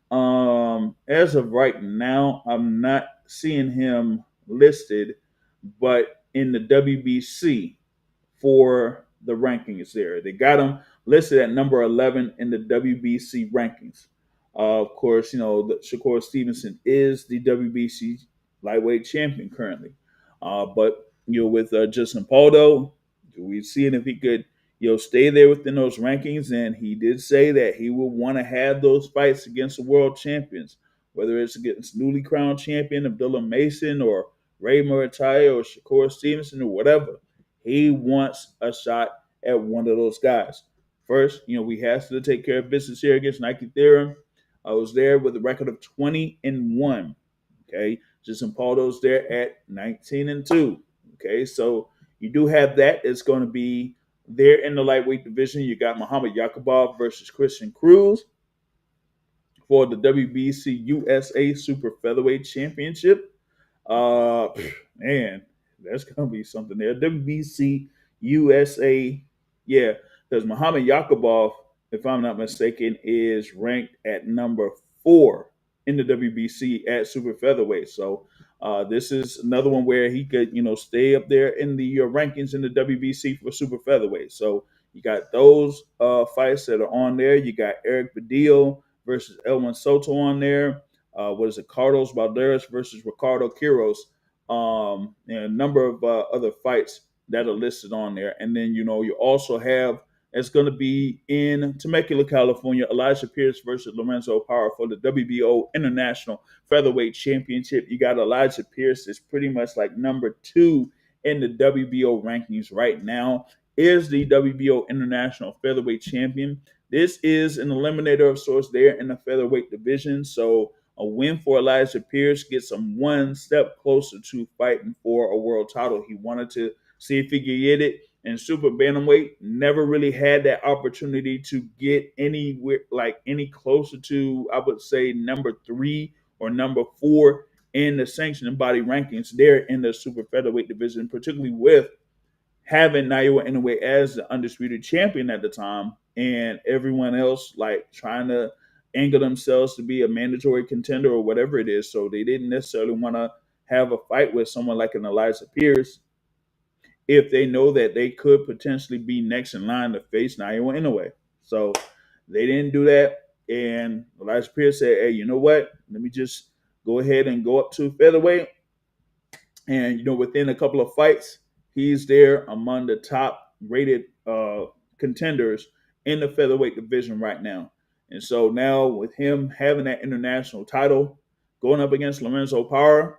As of right now, I'm not seeing him listed, but in the WBC for the rankings there. They got him listed at number 11 in the WBC rankings. Of course, Shakur Stevenson is the WBC lightweight champion currently. But with Justin Paldo, we're seeing if he could stay there within those rankings. And he did say that he would want to have those fights against the world champions, whether it's against newly crowned champion Abdullah Mason or Ray Murataya or Shakur Stevenson or whatever. He wants a shot at one of those guys. First, we have to take care of business here against Nike Theron. I was there with a record of 20-1. Okay, Justin Paldo's there at 19-2. Okay, so you do have that. It's going to be there in the lightweight division. You got Muhammad Yakubov versus Christian Cruz for the WBC USA Super Featherweight Championship. Man, that's gonna be something there. WBC USA, yeah, because Muhammad Yakubov, if I'm not mistaken, is ranked at number 4 in the WBC at super featherweight. So this is another one where he could, stay up there in the rankings in the WBC for super featherweight. So you got those fights that are on there. You got Eric Badillo versus Elwin Soto on there. What is it? Carlos Balderas versus Ricardo Quiros. And a number of other fights that are listed on there. And then, you also have, it's going to be in Temecula, California, Elijah Pierce versus Lorenzo Parra for the WBO International Featherweight Championship. You got Elijah Pierce is pretty much like number 2 in the WBO rankings right now, is the WBO International Featherweight Champion. This is an eliminator of sorts there in the featherweight division. So a win for Elijah Pierce gets him one step closer to fighting for a world title. He wanted to see if he could get it in super bantamweight. Never really had that opportunity to get anywhere like any closer to, I would say, number 3 or number 4 in the sanctioning body rankings there in the super featherweight division, particularly with having Naoya Inoue as the undisputed champion at the time, and everyone else like trying to angle themselves to be a mandatory contender or whatever it is. So they didn't necessarily want to have a fight with someone like an Elijah Pierce if they know that they could potentially be next in line to face Naoya Inoue. So they didn't do that. And Elijah Pierce said, hey, you know what? Let me just go ahead and go up to featherweight. And, within a couple of fights, he's there among the top rated contenders in the featherweight division right now. And so now with him having that international title, going up against Lorenzo Parra,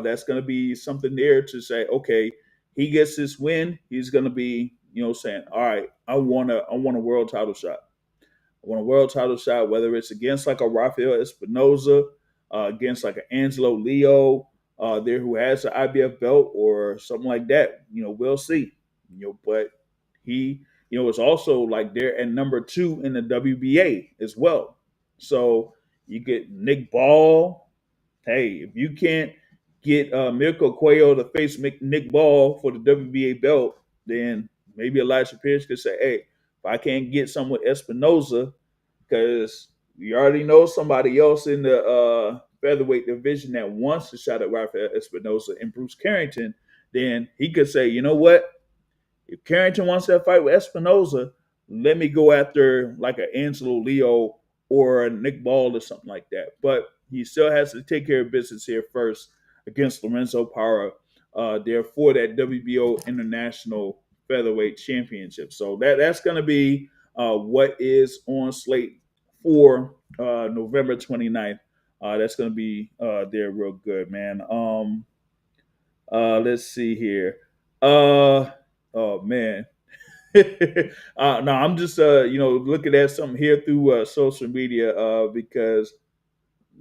that's going to be something there to say, okay, he gets this win, he's going to be, saying, all right, I want a world title shot. I want a world title shot, whether it's against like a Rafael Espinoza, against like an Angelo Leo, there who has an IBF belt or something like that. We'll see. But he, is also like there at number 2 in the WBA as well. So you get Nick Ball. Hey, if you can't get Mirko Cuello to face Nick Ball for the WBA belt, then maybe Elijah Pierce could say, hey, if I can't get some with Espinoza, because we already know somebody else in the featherweight division that wants to shot at Rafael Espinoza and Bruce Carrington, then he could say, you know what? If Carrington wants that fight with Espinoza, let me go after like an Angelo Leo or a Nick Ball or something like that. But he still has to take care of business here first against Lorenzo Parra, there for that WBO International Featherweight Championship. So that's going to be what is on slate for November 29th. That's going to be there real good, man. Let's see here. Oh man. No, I'm just looking at something here through social media because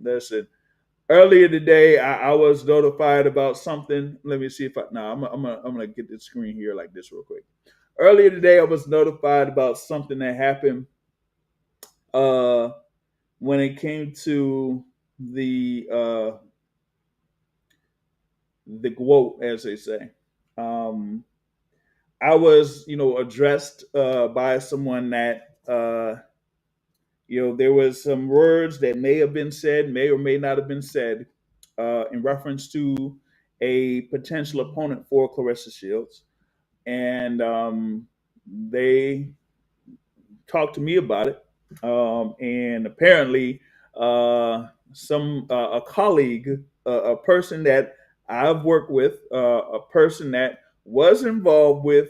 listen, earlier today I was notified about something. Let me see if I no, I'm gonna get the screen here like this real quick. Earlier today I was notified about something that happened uh when it came to the quote, as they say. Um I was, addressed by someone that, there was some words that may have been said, may or may not have been said, in reference to a potential opponent for Clarissa Shields, and they talked to me about it, and apparently, some a colleague, a person that I've worked with, a person that was involved with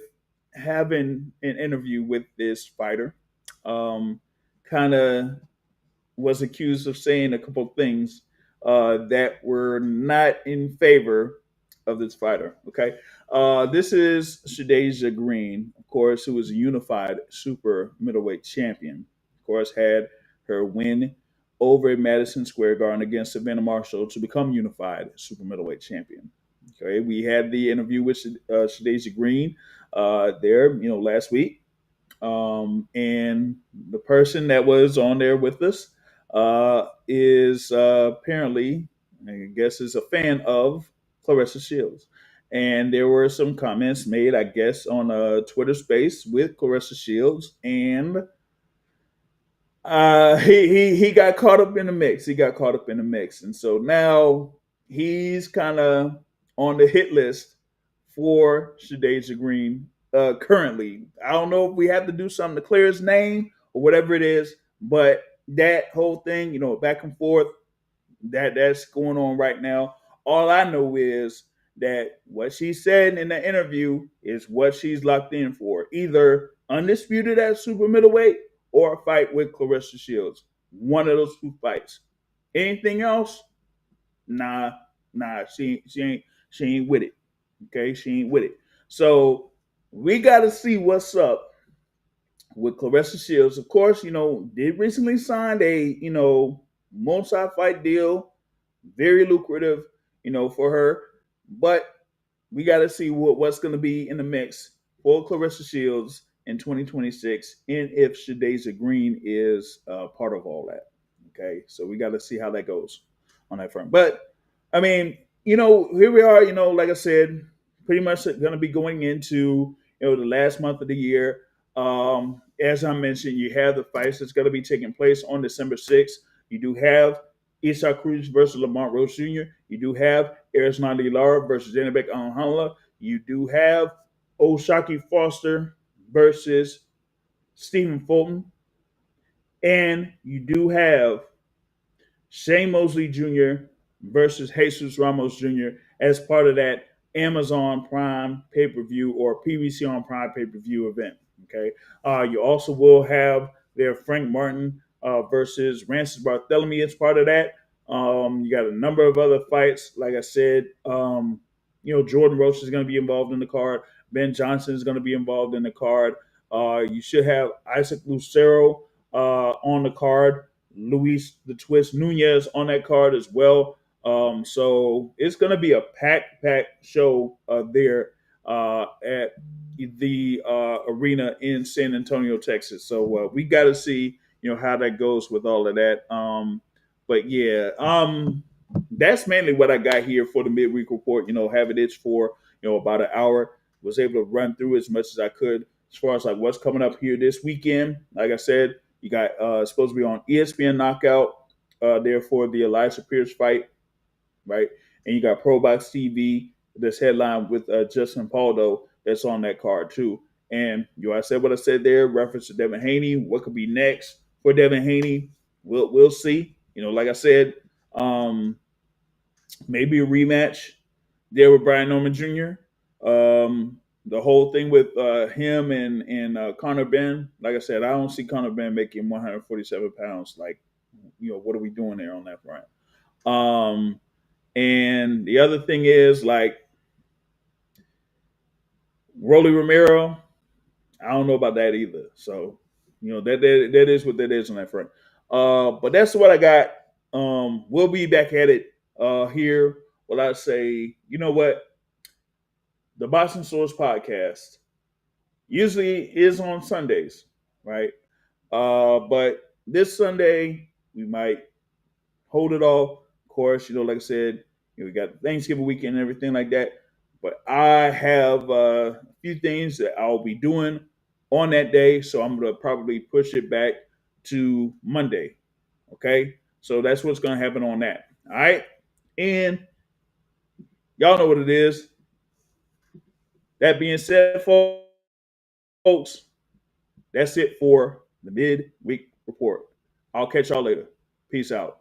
having an interview with this fighter, kind of was accused of saying a couple of things that were not in favor of this fighter. Okay, this is Shadeja Green, of course, who is a unified super middleweight champion. Of course, had her win over at Madison Square Garden against Savannah Marshall to become unified super middleweight champion. Okay, we had the interview with Shadeja Green there, last week, and the person that was on there with us is apparently, I guess, is a fan of Clarissa Shields. And there were some comments made, I guess, on a Twitter space with Clarissa Shields, and he got caught up in the mix. He got caught up in the mix, and so now he's kind of on the hit list for Shadeja Green currently. I don't know if we have to do something to clear his name or whatever it is, but that whole thing, back and forth, that's going on right now. All I know is that what she said in the interview is what she's locked in for. Either undisputed at super middleweight or a fight with Clarissa Shields. One of those two fights. Anything else? Nah, she ain't with it. Okay, she ain't with it. So we got to see what's up with Clarissa Shields. Of course, did recently signed a multi-fight deal, very lucrative, for her. But we got to see what's going to be in the mix for Clarissa Shields in 2026, and if Shadeja Green is part of all that. Okay, so we got to see how that goes on that front. But I mean, here we are. Like I said, pretty much going to be going into the last month of the year. As I mentioned, you have the fights that's going to be taking place on December 6th. You do have Isaac Cruz versus Lamont Rose Jr. You do have Erislandy Lara versus Janabek Alhanla. You do have Oshaki Foster versus Stephen Fulton. And you do have Shane Mosley Jr. versus Jesus Ramos Jr. as part of that Amazon Prime pay-per-view or PBC on Prime pay-per-view event. Okay. You also will have their Frank Martin versus Francis Barthélemy as part of that. You got a number of other fights. Like I said, Jordan Roach is going to be involved in the card. Ben Johnson is going to be involved in the card. You should have Isaac Lucero on the card. Luis the Twist Nunez on that card as well. So it's going to be a packed show there at the arena in San Antonio, Texas. So we got to see, how that goes with all of that. But yeah, that's mainly what I got here for the midweek report. Having it for about an hour. Was able to run through as much as I could as far as like what's coming up here this weekend. Like I said, you got supposed to be on ESPN Knockout there for the Elijah Pierce fight, right? And you got ProBox TV, this headline with Justin Paldo that's on that card too. And I said what I said there, reference to Devin Haney. What could be next for Devin Haney? We'll see. Like I said, maybe a rematch there with Brian Norman Jr. The whole thing with him and Conor Ben. Like I said, I don't see Conor Ben making 147 pounds. Like, what are we doing there on that front? And the other thing is like Rolly Romero. I don't know about that either. So, that is what that is on that front. But that's what I got. We'll be back at it here. Well, I say, you know what? The Boxing Source podcast usually is on Sundays, right? But this Sunday we might hold it off. Of course, like I said, we got Thanksgiving weekend and everything like that. But I have a few things that I'll be doing on that day, so I'm gonna probably push it back to Monday. Okay, so that's what's gonna happen on that. All right, and y'all know what it is. That being said, folks, that's it for the midweek report. I'll catch y'all later. Peace out.